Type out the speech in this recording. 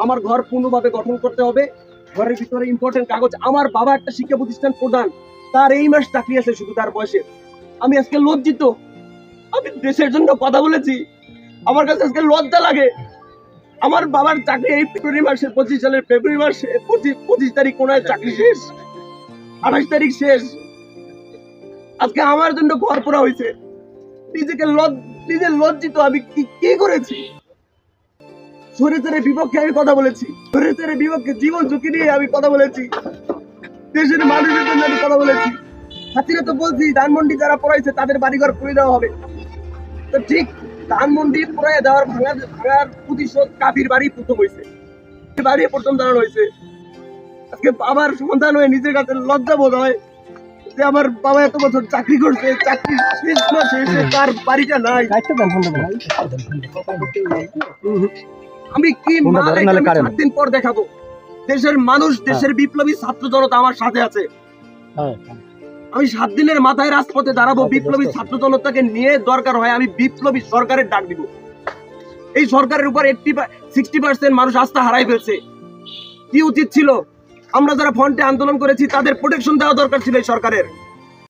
আমার ঘর পূর্ণভাবে গঠন করতে হবে। ঘরের ভিতরে ইম্পর্টেন্ট কাগজ, আমার বাবা একটা শিক্ষা প্রতিষ্ঠান প্রধান, তার এই মাস চাকরি আছে শুধু তার বয়সে। আমি আজকে লজ্জিত, আমি দেশের জন্য কথা বলেছি, আমার কাছে আজকে লজ্জা লাগে। আমার বাবার চাকরি এই ফেব্রুয়ারি মাসে 25 সালের ফেব্রুয়ারি মাসে 25 তারিখ কোনায় চাকরি শেষ, 28 তারিখ শেষ। আজকে আমার জন্য ঘর পোড়া হয়েছে। নিজে লজ্জিত, আমি কি করেছি? স্বৈরাচারের বিপক্ষে আমি কথা বলেছি, স্বৈরাচারের বিপক্ষে জীবন ঝুঁকি নিয়ে আমি কথা বলেছি, দেশের মানুষের জন্য আমি কথা বলেছি। হাসিনা তো বলছি ধানমন্ডি যারা পড়াইছে তাদের বাড়িঘর পুড়িয়ে দেওয়া হবে। তো ঠিক ধানমন্ডি পুড়িয়ে দেওয়ার ভাঙার প্রতিশোধ কাফির বাড়ি প্রথম হয়েছে, বাড়ি প্রথম দাঁড়ানো হয়েছে। আজকে বাবার সন্তান হয়ে নিজের কাছে লজ্জা বোধ হয় যে আমার বাবা এত বছর চাকরি করছে, চাকরি শেষ মাসে এসে তার বাড়িটা নাই। আমি কি 7 দিন পর দেখাবো? দেশের মানুষ, দেশের বিপ্লবী ছাত্র জনতা আমার সাথে আছে। আমি 7 দিনের মাথায় রাজপথে দাঁড়াবো বিপ্লবী ছাত্র জনতাকে নিয়ে। দরকার হয় আমি বিপ্লবী সরকারের ডাক দিব। এই সরকারের উপর 60% মানুষ আস্থা হারাই ফেলছে। কি উচিত ছিল? আমরা যারা ফ্রন্টে আন্দোলন করেছি তাদের প্রোটেকশন দেওয়া দরকার ছিল এই সরকারের।